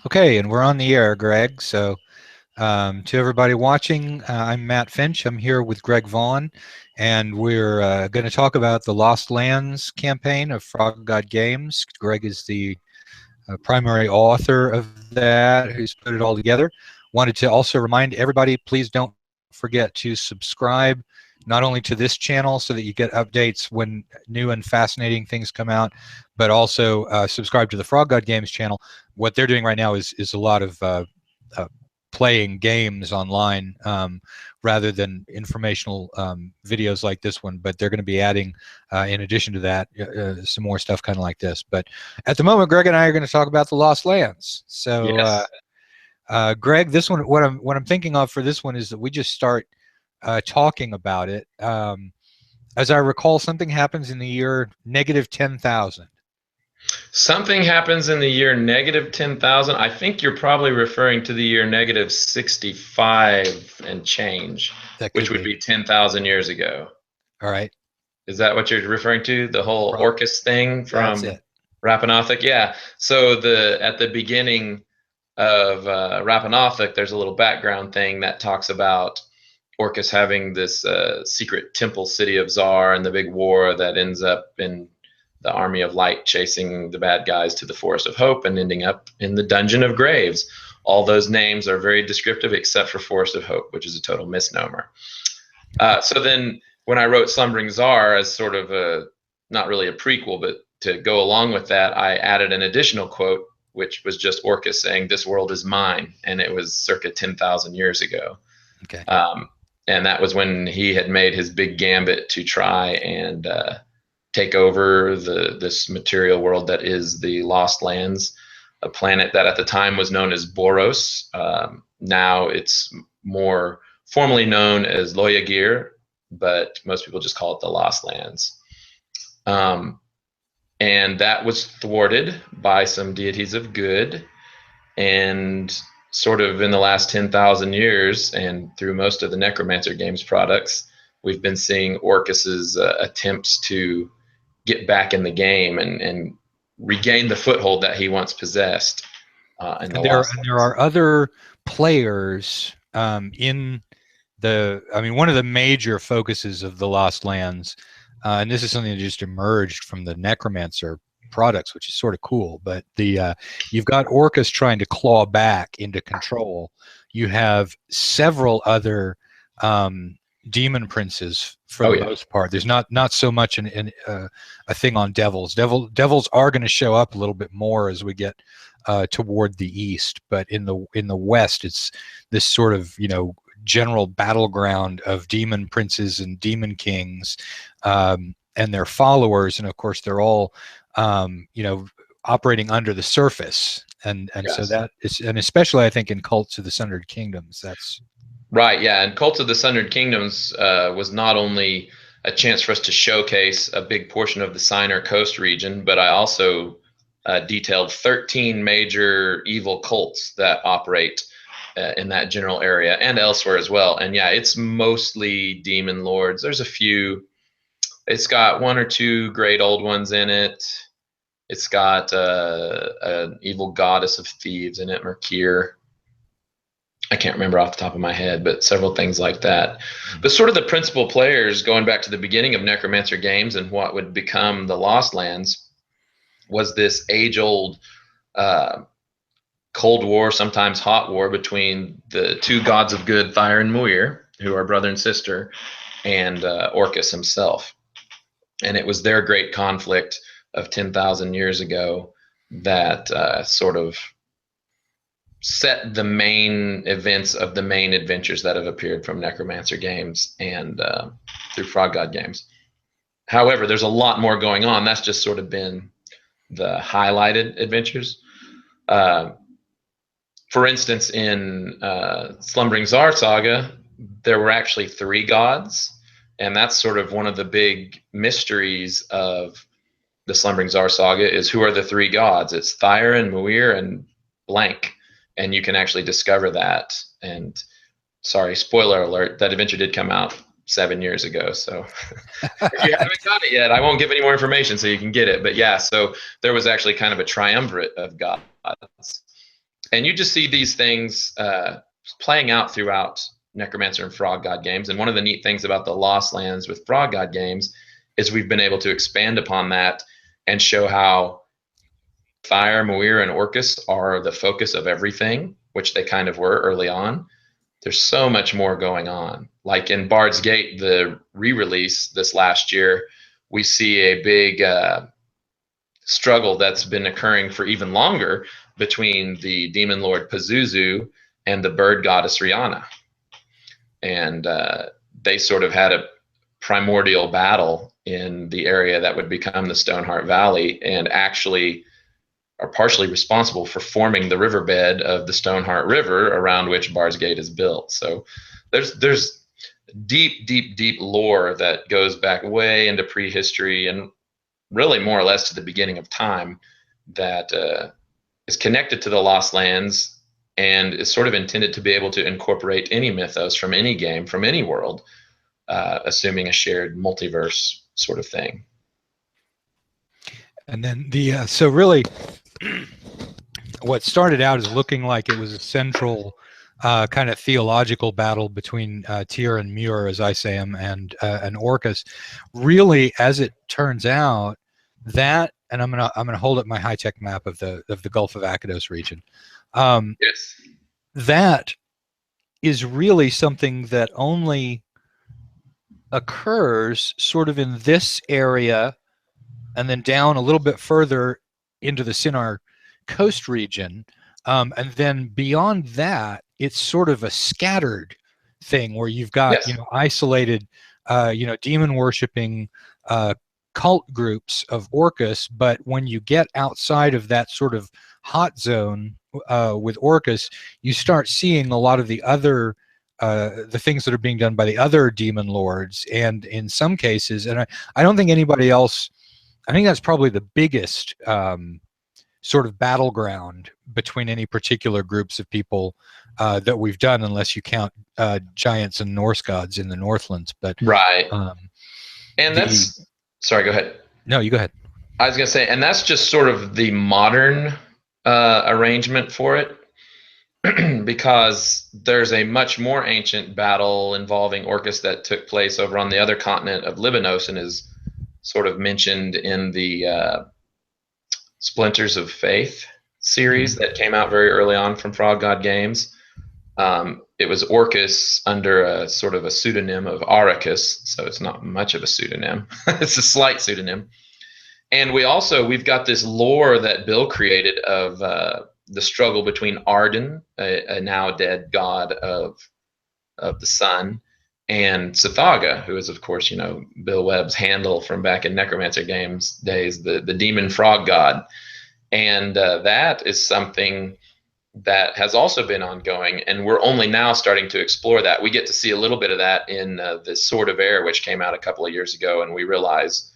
Okay, and we're on the air, Greg. So, to everybody watching, I'm Matt Finch. I'm here with Greg Vaughn, and we're going to talk about the Lost Lands campaign of Frog God Games. Greg is the primary author of that, who's put it all together. Wanted to also remind everybody, please don't forget to subscribe not only to this channel so that you get updates when new and fascinating things come out, but also subscribe to the Frog God Games channel. What they're doing right now is a lot of playing games online rather than informational videos like this one, but they're going to be adding, in addition to that, some more stuff kind of like this. But at the moment, Greg and I are going to talk about the Lost Lands. So, Yes. Greg, this one, what I'm thinking of for this one is that we just start talking about it. As I recall, something happens in the year -10,000. Something happens in the year -10,000. I think you're probably referring to the year -65 and change, That which could would be. be 10,000 years ago. All right. Is that what you're referring to? The whole Pro- Orcus thing that's from it. Rappanothic? Yeah. So at the beginning of Rappanothic, there's a little background thing that talks about Orcus having this secret temple city of Zar and the big war that ends up in the army of light chasing the bad guys to the Forest of Hope and ending up in the Dungeon of Graves. All those names are very descriptive except for Forest of Hope, which is a total misnomer. So then when I wrote Slumbering Czar as sort of not really a prequel, but to go along with that, I added an additional quote, which was just Orcus saying, "This world is mine." And it was circa 10,000 years ago. Okay. And that was when he had made his big gambit to try and take over this material world that is the Lost Lands, a planet that at the time was known as Boros. Now it's more formally known as Loyagir, but most people just call it the Lost Lands. And that was thwarted by some deities of good. And sort of in the last 10,000 years and through most of the Necromancer Games products, we've been seeing Orcus's attempts to get back in the game and regain the foothold that he once possessed in the And there Lost are Lands. other players in the. I mean, one of the major focuses of the Lost Lands, and this is something that just emerged from the Necromancer products, which is sort of cool. But you've got Orcus trying to claw back into control. You have several other demon princes for Oh the yeah, most part. There's not so much a thing on devils. Devils are going to show up a little bit more as we get toward the east, but in the west, it's this sort of general battleground of demon princes and demon kings and their followers, and of course they're all operating under the surface, and so yes. that is, and especially I think in Cults of the Sundered Kingdoms, that's Right, yeah. And Cult of the Sundered Kingdoms was not only a chance for us to showcase a big portion of the Sinur Coast region, but I also detailed 13 major evil cults that operate in that general area and elsewhere as well. And yeah, it's mostly demon lords. There's a few. It's got one or two great old ones in it. It's got an evil goddess of thieves in it, Mercure. I can't remember off the top of my head, but several things like that. But sort of the principal players, going back to the beginning of Necromancer Games and what would become the Lost Lands, was this age-old uh, Cold War, sometimes hot war, between the two gods of good, Thyre and Muir, who are brother and sister, and Orcus himself. And it was their great conflict of 10,000 years ago that sort of set the main events of the main adventures that have appeared from Necromancer Games and through Frog God Games. However, there's a lot more going on. That's just sort of been the highlighted adventures. Uh, for instance, in Slumbering Czar Saga, there were actually three gods, and that's sort of one of the big mysteries of the Slumbering Czar Saga is who are the three gods? It's Thyre and Muir and blank, and you can actually discover that. And sorry, spoiler alert, that adventure did come out 7 years ago. So if you haven't got it yet, I won't give any more information so you can get it. But yeah, so there was actually kind of a triumvirate of gods. And you just see these things playing out throughout Necromancer and Frog God games. And one of the neat things about the Lost Lands with Frog God games is we've been able to expand upon that and show how Fire, MOAR, and Orcus are the focus of everything, which they kind of were early on. There's so much more going on. Like in Bards Gate, the re-release this last year, we see a big struggle that's been occurring for even longer between the demon lord Pazuzu and the bird goddess Rihanna. And they sort of had a primordial battle in the area that would become the Stoneheart Valley, and actually are partially responsible for forming the riverbed of the Stoneheart River around which Bards Gate is built. So there's deep lore that goes back way into prehistory and really more or less to the beginning of time that is connected to the Lost Lands and is sort of intended to be able to incorporate any mythos from any game, from any world, assuming a shared multiverse sort of thing. And then the so really what started out as looking like it was a central kind of theological battle between Tyr and Muir, as I say him, and Orcus. Really, as it turns out, that, and I'm gonna hold up my high-tech map of the Gulf of Akados region. Yes. That is really something that only occurs sort of in this area, and then down a little bit further into the Sinnar coast region. And then beyond that, it's sort of a scattered thing where you've got, Yes. Isolated, demon worshipping cult groups of Orcus. But when you get outside of that sort of hot zone with Orcus, you start seeing a lot of the other the things that are being done by the other demon lords. And in some cases, and I don't think anybody else, I think that's probably the biggest sort of battleground between any particular groups of people that we've done, unless you count giants and Norse gods in the Northlands. But right. And that's, sorry, go ahead. No, you go ahead. I was going to say, and that's just sort of the modern arrangement for it, because there's a much more ancient battle involving Orcus that took place over on the other continent of Libanos and is sort of mentioned in the Splinters of Faith series that came out very early on from Frog God Games. It was Orcus under a sort of a pseudonym of Aracus, so it's not much of a pseudonym. It's a slight pseudonym. And we've got this lore that Bill created of the struggle between Arden, a now dead god of the sun, and Sithaga, who is, of course, Bill Webb's handle from back in Necromancer Games days, the demon frog god. And that is something that has also been ongoing, and we're only now starting to explore that. We get to see a little bit of that in the Sword of Air, which came out a couple of years ago, and we realize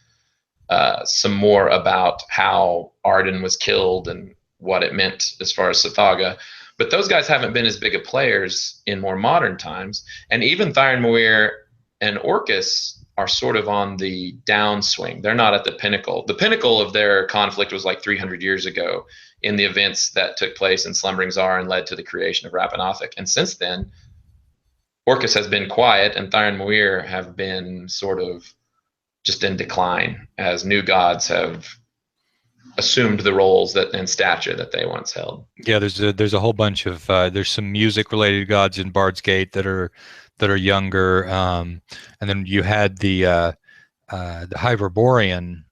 some more about how Arden was killed and what it meant as far as Sithaga. But those guys haven't been as big of players in more modern times. And even Thyron Moir and Orcus are sort of on the downswing. They're not at the pinnacle. The pinnacle of their conflict was like 300 years ago in the events that took place in Slumbering Czar and led to the creation of Rapanothik. And since then, Orcus has been quiet and Thyron Moir have been sort of just in decline as new gods have assumed the roles and stature that they once held. Yeah, there's a whole bunch of there's some music related gods in Bards Gate that are younger, and then you had the Hyperborean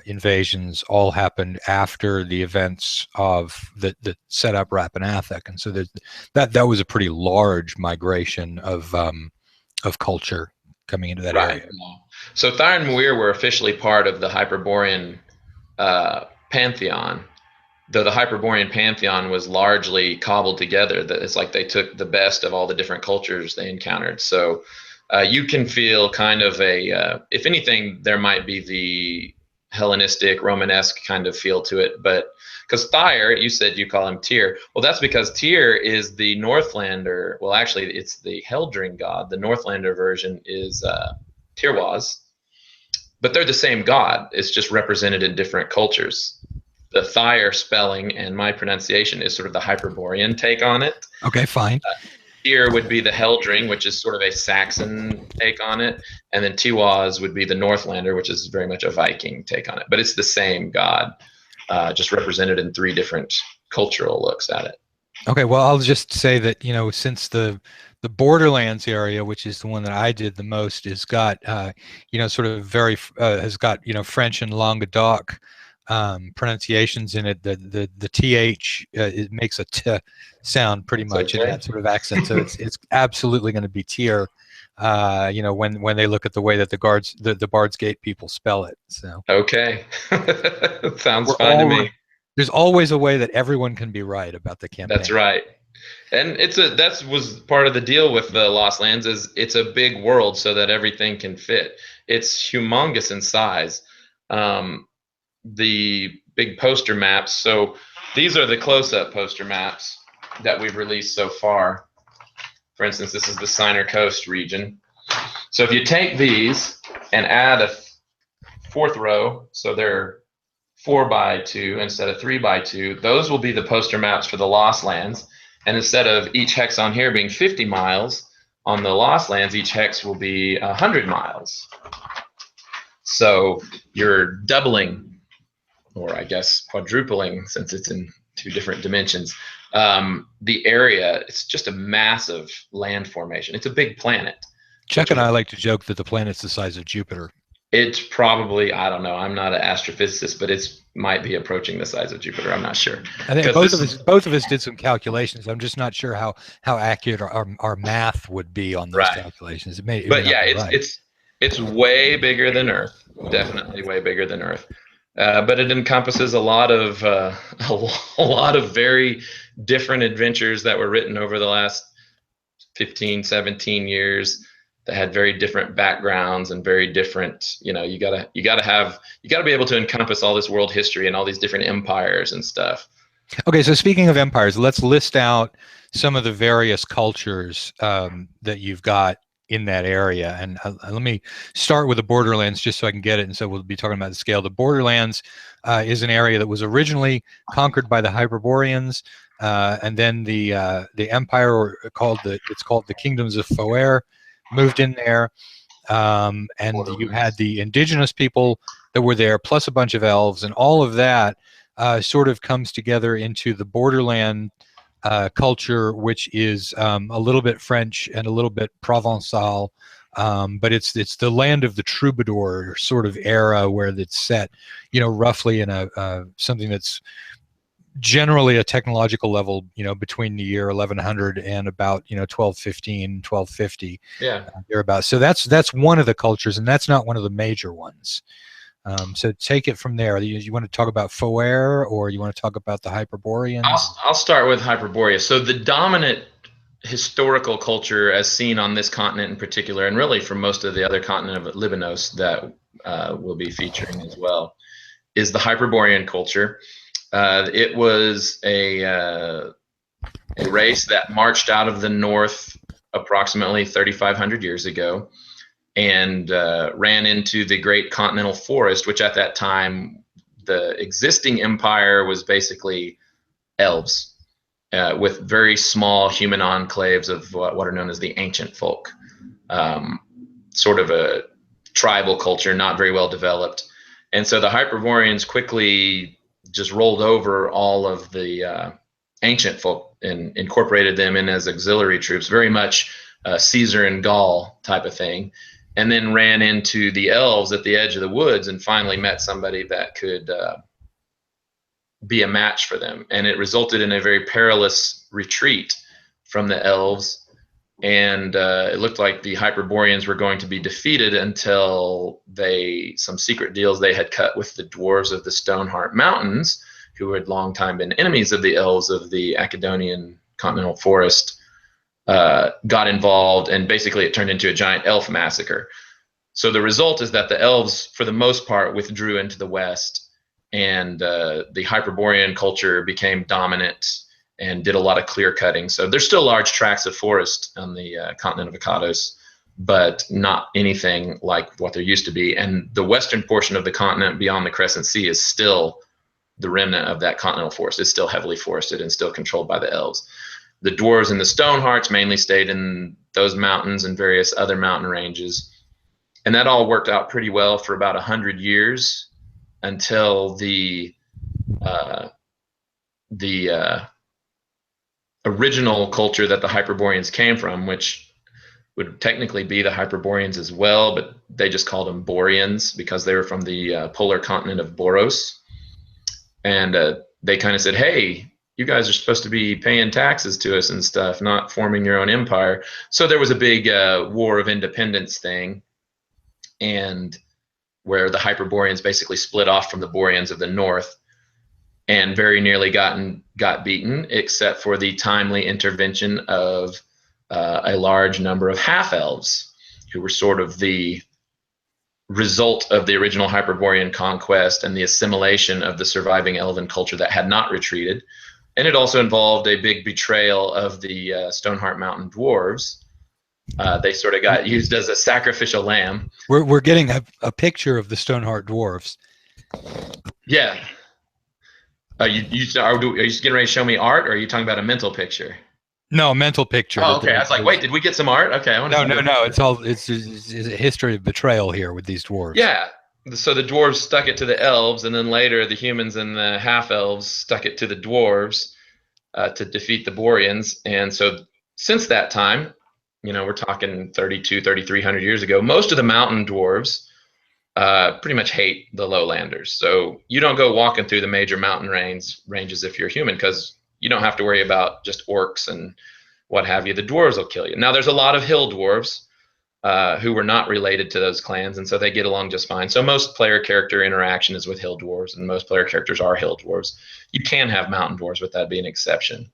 invasions all happened after the events of that set up Rapanothik, and so that was a pretty large migration of culture coming into that area. So Thyron Moir were officially part of the Hyperborean pantheon, though the Hyperborean pantheon was largely cobbled together. That it's like they took the best of all the different cultures they encountered. So you can feel kind of if anything, there might be the Hellenistic, Romanesque kind of feel to it. But because Thyr, you said you call him Tyr. Well, that's because Tyr is the Northlander. Well, actually, it's the Heldring god. The Northlander version is Tirwaz. But they're the same god. It's just represented in different cultures. the Thyre spelling and my pronunciation is sort of the Hyperborean take on it. Okay, fine. Tyr would be the Heldring, which is sort of a Saxon take on it, and then Tiwaz would be the Northlander, which is very much a Viking take on it. But it's the same god, just represented in 3 different cultural looks at it. Okay, well, I'll just say that, since the Borderlands area, which is the one that I did the most, has got sort of has got French and Languedoc pronunciations in it. The th it makes a t sound pretty much in that sort of accent. So it's absolutely going to be tier. When they look at the way that the Bards Gate people spell it. So okay, sounds fine to me. There's always a way that everyone can be right about the campaign. That's right. And that was part of the deal with the Lost Lands, is it's a big world so that everything can fit. It's humongous in size. The big poster maps. So these are the close-up poster maps that we've released so far. For instance, this is the Siner Coast region. So if you take these and add a 4th row, so they're 4x2 instead of 3x2, those will be the poster maps for the Lost Lands. And instead of each hex on here being 50 miles, on the Lost Lands, each hex will be 100 miles. So you're doubling, or I guess quadrupling, since it's in 2 different dimensions, the area. It's just a massive land formation. It's a big planet. Chuck and I like to joke that the planet's the size of Jupiter. It's probably, I don't know, I'm not an astrophysicist, but it might be approaching the size of Jupiter. I'm not sure. I think both of us did some calculations. I'm just not sure how accurate our math would be on those calculations. It's way bigger than Earth. Definitely way bigger than Earth. But it encompasses a lot of very different adventures that were written over the last 15, 17 years. That had very different backgrounds and very different, you gotta be able to encompass all this world history and all these different empires and stuff. Okay, so speaking of empires, let's list out some of the various cultures that you've got in that area. And let me start with the Borderlands just so I can get it. And so we'll be talking about the scale. The Borderlands is an area that was originally conquered by the Hyperboreans, and then the empire, it's called the Kingdoms of Foer, moved in there, and you had the indigenous people that were there, plus a bunch of elves, and all of that sort of comes together into the Borderland culture, which is a little bit French and a little bit Provençal, but it's the land of the troubadour sort of era, where it's set, roughly in a something that's generally a technological level, between the year 1100 and about 1215, 1250. Yeah, thereabouts. So that's one of the cultures, and that's not one of the major ones. So take it from there. You want to talk about Foer, or you want to talk about the Hyperboreans? I'll start with Hyperborea. So the dominant historical culture, as seen on this continent in particular, and really for most of the other continent of Libanos that we'll be featuring as well, is the Hyperborean culture. It was a race that marched out of the north approximately 3,500 years ago, and ran into the Great Continental Forest, which at that time, the existing empire was basically elves, with very small human enclaves of what are known as the ancient folk, sort of a tribal culture, not very well developed. And so the Hyperboreans quickly just rolled over all of the ancient folk and incorporated them in as auxiliary troops, very much Caesar and Gaul type of thing, and then ran into the elves at the edge of the woods and finally met somebody that could be a match for them. And it resulted in a very perilous retreat from the elves. And it looked like the Hyperboreans were going to be defeated until some secret deals they had cut with the dwarves of the Stoneheart Mountains, who had long time been enemies of the elves of the Acadonian Continental Forest, got involved, and basically it turned into a giant elf massacre. So the result is that the elves, for the most part, withdrew into the west, and the Hyperborean culture became dominant and did a lot of clear cutting. So there's still large tracts of forest on the continent of Akados, but not anything like what there used to be. And the western portion of the continent beyond the Crescent Sea is still the remnant of that continental forest. It's still heavily forested and still controlled by the elves. The dwarves and the Stonehearts mainly stayed in those mountains and various other mountain ranges. And that all worked out pretty well for about 100 years until the original culture that the Hyperboreans came from, which would technically be the Hyperboreans as well, but they just called them Boreans because they were from the polar continent of Boros. And they kind of said, hey, you guys are supposed to be paying taxes to us and stuff, not forming your own empire. So there was a big war of independence thing, and where the Hyperboreans basically split off from the Boreans of the north and very nearly got beaten, except for the timely intervention of a large number of half-elves who were sort of the result of the original Hyperborean conquest and the assimilation of the surviving elven culture that had not retreated. And it also involved a big betrayal of the Stoneheart Mountain dwarves. They sort of got used as a sacrificial lamb. We're getting a picture of the Stoneheart dwarves. Yeah. Are you getting ready to show me art, or are you talking about a mental picture? No, mental picture. Oh, okay. I was like, wait, did we get some art? Okay. No. It's a history of betrayal here with these dwarves. Yeah. So the dwarves stuck it to the elves, and then later the humans and the half-elves stuck it to the dwarves to defeat the Boreans. And so since that time, we're talking 3,300 years ago, most of the mountain dwarves pretty much hate the lowlanders. So you don't go walking through the major mountain ranges if you're human, because you don't have to worry about just orcs and what have you. The dwarves will kill you. Now, there's a lot of hill dwarves who were not related to those clans, and so they get along just fine. So most player character interaction is with hill dwarves, and most player characters are hill dwarves. You can have mountain dwarves, but that'd be an exception.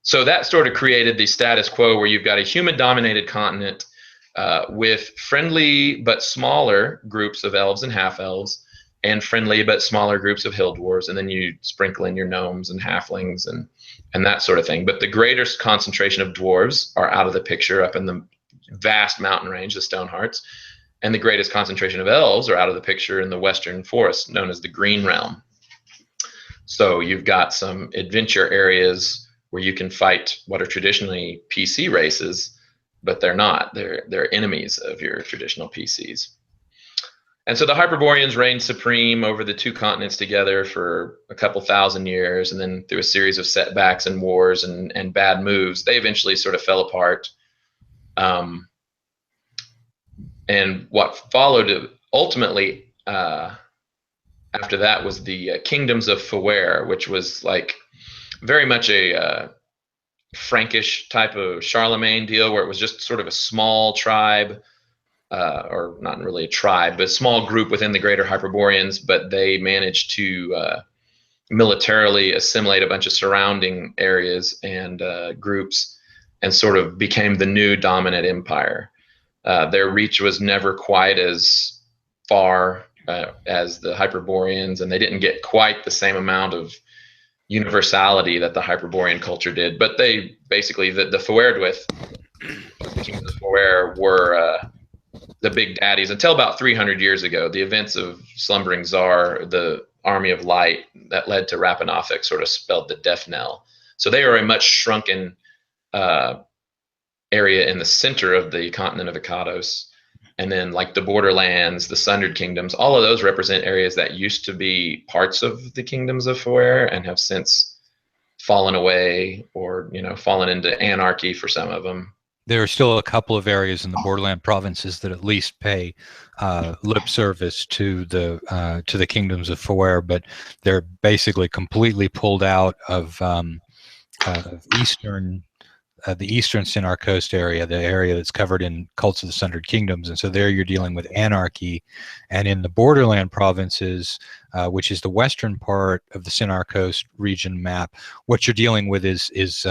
So that sort of created the status quo where you've got a human-dominated continent with friendly but smaller groups of elves and half-elves, and friendly but smaller groups of hill dwarves, and then you sprinkle in your gnomes and halflings and that sort of thing. But the greatest concentration of dwarves are out of the picture up in the vast mountain range, the Stonehearts, and the greatest concentration of elves are out of the picture in the western forest, known as the Green Realm. So you've got some adventure areas where you can fight what are traditionally PC races, but they're not. They're enemies of your traditional PCs. And so the Hyperboreans reigned supreme over the two continents together for a couple thousand years, and then through a series of setbacks and wars and bad moves, they eventually sort of fell apart. And what followed ultimately after that was the kingdoms of Foer, which was like very much a Frankish type of Charlemagne deal, where it was just sort of a small tribe, or not really a tribe, but a small group within the greater Hyperboreans, but they managed to militarily assimilate a bunch of surrounding areas and groups and sort of became the new dominant empire. Their reach was never quite as far as the Hyperboreans, and they didn't get quite the same amount of universality that the Hyperborean culture did. But they basically, the Foerdwith, the kings of Foer, were the big daddies until about 300 years ago. The events of Slumbering Tsar, the Army of Light that led to Rapanothik, sort of spelled the death knell. So they are a much shrunken area in the center of the continent of Ikados. And then like the Borderlands, the Sundered Kingdoms, all of those represent areas that used to be parts of the kingdoms of Foer and have since fallen away, or fallen into anarchy for some of them. There are still a couple of areas in the Borderland provinces that at least pay lip service to the kingdoms of Foer, but they're basically completely pulled out of the eastern Sinar Coast area, the area that's covered in Cults of the Sundered Kingdoms. And so there you're dealing with anarchy. And in the Borderland provinces, which is the western part of the Sinar Coast region map, what you're dealing with is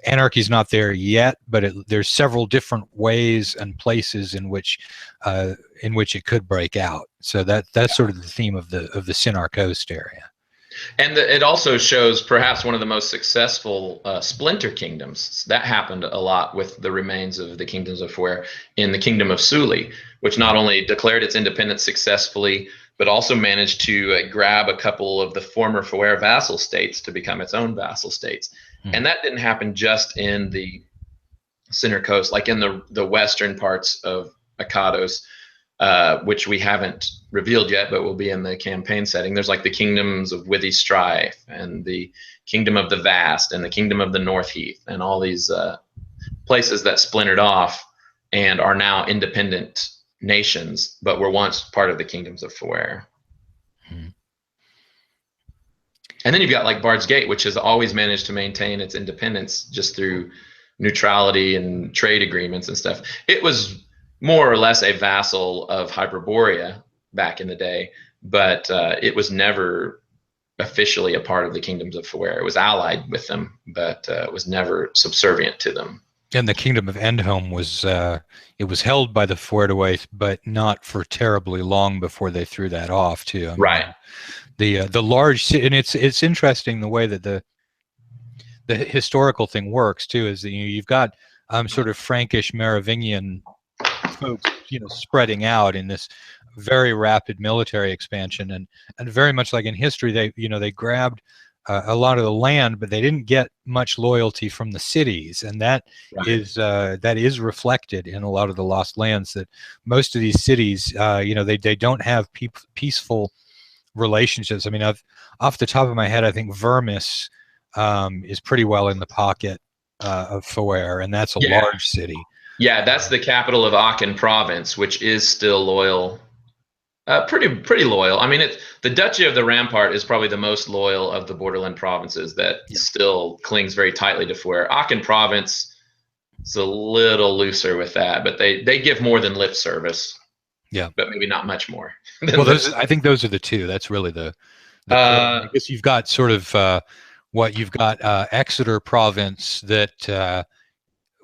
anarchy is not there yet, but there's several different ways and places in which it could break out. So that's sort of the theme of the Sinar Coast area. And it also shows perhaps one of the most successful splinter kingdoms. That happened a lot with the remains of the kingdoms of Foer in the kingdom of Suli, which not only declared its independence successfully, but also managed to grab a couple of the former Foer vassal states to become its own vassal states. And that didn't happen just in the center coast, like in the western parts of Akados, which we haven't revealed yet, but will be in the campaign setting. There's like the kingdoms of Withy Strife and the kingdom of the Vast and the kingdom of the North Heath and all these places that splintered off and are now independent nations, but were once part of the kingdoms of Foer. And then you've got like Bards Gate, which has always managed to maintain its independence just through neutrality and trade agreements and stuff. It was more or less a vassal of Hyperborea back in the day, but it was never officially a part of the kingdoms of Foer. It was allied with them, but was never subservient to them. And the kingdom of Endhome was it was held by the Foerdoath, but not for terribly long before they threw that off too. I mean, Right. The large, and it's interesting the way that the historical thing works too. Is that you've got sort of Frankish Merovingian folks, spreading out in this very rapid military expansion, and very much like in history, they grabbed a lot of the land, but they didn't get much loyalty from the cities, and that is reflected in a lot of the Lost Lands. That most of these cities, they don't have peaceful relationships. I mean, off the top of my head, I think Vermis is pretty well in the pocket of Foer, and that's a large city. Yeah, that's the capital of Aachen province, which is still loyal. Pretty loyal. I mean, the Duchy of the Rampart is probably the most loyal of the Borderland provinces that still clings very tightly to Foer. Aachen province is a little looser with that, but they give more than lip service. Yeah, but maybe not much more. Well, I think those are the two. That's really the I guess you've got sort of you've got Exeter province that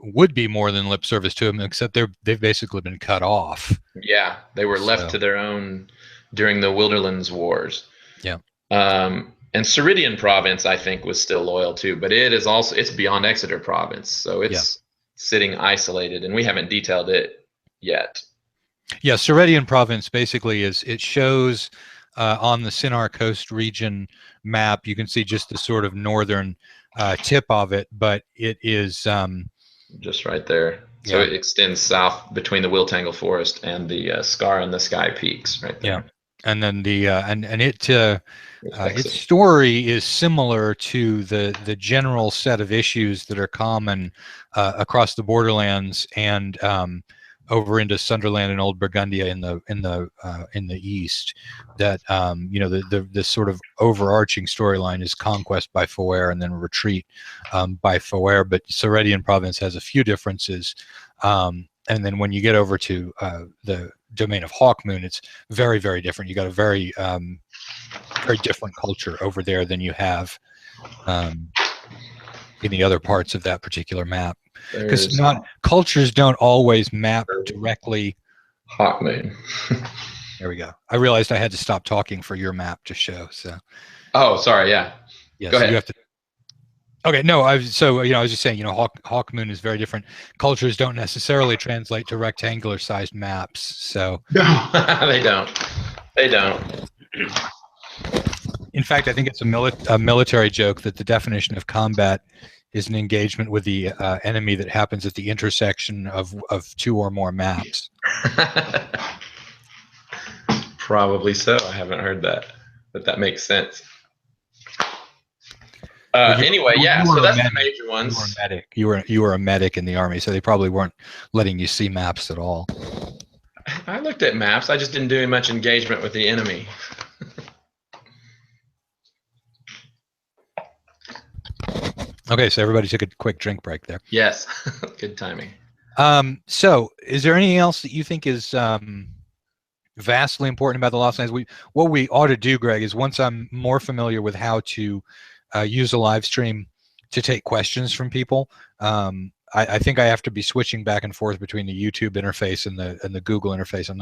would be more than lip service to them, except they've basically been cut off. Yeah, they were left to their own during the Wilderlands Wars. Yeah. And Ceridian province, I think, was still loyal too, but it's beyond Exeter province, so it's sitting isolated, and we haven't detailed it yet. Yeah, Ceridian province basically it shows on the Sinar Coast region map. You can see just the sort of northern tip of it, but it is just right there. So it extends south between the Wiltangle Forest and the Scar in the Sky peaks, right there. Yeah, and then its story is similar to the general set of issues that are common across the Borderlands and over into Sunderland and Old Burgundia in the east. That the sort of overarching storyline is conquest by Foer and then retreat by Foer. But Ceridian province has a few differences, and then when you get over to the domain of Hawkmoon, it's very, very different. You got a very very different culture over there than you have in the other parts of that particular map. Because cultures don't always map directly. Hawkmoon. There we go. I realized I had to stop talking for your map to show. So. Oh, sorry. Yeah. Yeah. Go so ahead. You have to. Okay. No. I was just saying. Hawkmoon is very different. Cultures don't necessarily translate to rectangular-sized maps. So. No, they don't. They don't. In fact, I think it's a military joke that the definition of combat is an engagement with the enemy that happens at the intersection of two or more maps. Probably so. I haven't heard that, but that makes sense. Anyway, so that's the major ones. You were a medic. You were a medic in the army, so they probably weren't letting you see maps at all. I looked at maps. I just didn't do much engagement with the enemy. Okay, so everybody took a quick drink break there. Yes, good timing. So is there anything else that you think is vastly important about the Lost Lands? What we ought to do, Greg, is once I'm more familiar with how to use a live stream to take questions from people, I think I have to be switching back and forth between the YouTube interface and the Google interface. I'm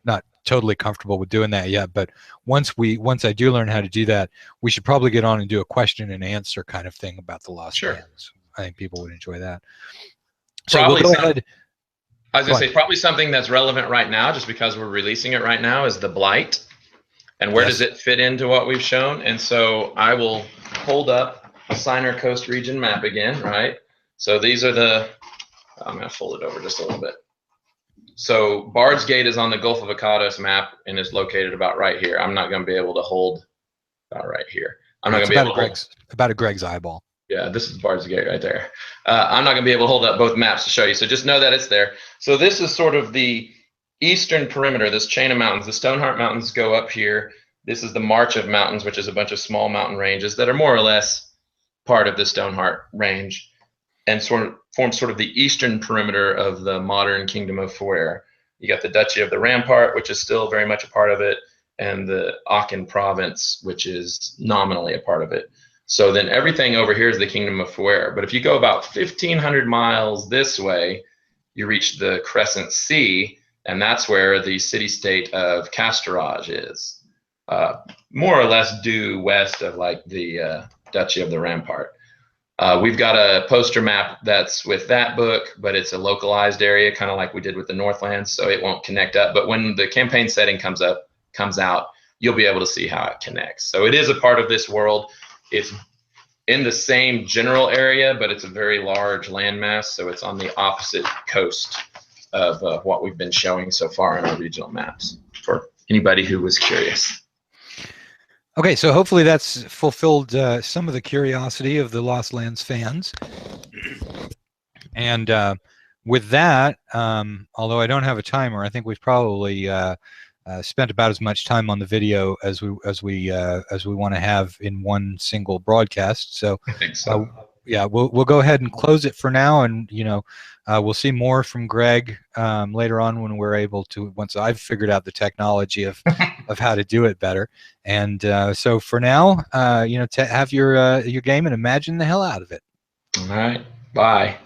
not totally comfortable with doing that yet, but once I do learn how to do that, we should probably get on and do a question and answer kind of thing about the Lost Lands. I think people would enjoy that. So probably we'll go ahead. I was going to say probably something that's relevant right now, just because we're releasing it right now, is the Blight. and where Yes. does it fit into what we've shown? And so I will hold up a Signer Coast region map again, right? So these are the, I'm going to fold it over just a little bit. So Bards Gate is on the Gulf of Iquitos map and is located about right here. I'm not going to be able to hold about right here. I'm not going to be able to hold. About a Greg's eyeball. Yeah, this is Bards Gate right there. I'm not going to be able to hold up both maps to show you, so just know that it's there. So this is sort of the eastern perimeter, this chain of mountains. The Stoneheart Mountains go up here. This is the March of Mountains, which is a bunch of small mountain ranges that are more or less part of the Stoneheart Range, and form sort of the eastern perimeter of the modern Kingdom of Foer. You got the Duchy of the Rampart, which is still very much a part of it, and the Aachen Province, which is nominally a part of it. So then everything over here is the Kingdom of Foer. But if you go about 1,500 miles this way, you reach the Crescent Sea, and that's where the city-state of Castorage is, more or less due west of like the Duchy of the Rampart. We've got a poster map that's with that book, but it's a localized area, kind of like we did with the Northlands, so it won't connect up. But when the campaign setting comes out, you'll be able to see how it connects. So it is a part of this world. It's in the same general area, but it's a very large landmass, so it's on the opposite coast of what we've been showing so far in our regional maps, for anybody who was curious. Okay, so hopefully that's fulfilled some of the curiosity of the Lost Lands fans. And with that, although I don't have a timer, I think we've probably spent about as much time on the video as we want to have in one single broadcast. So, I think so. Yeah, we'll go ahead and close it for now, and we'll see more from Greg later on when we're able to, once I've figured out the technology of how to do it better. And so for now, have your game and imagine the hell out of it. All right, bye.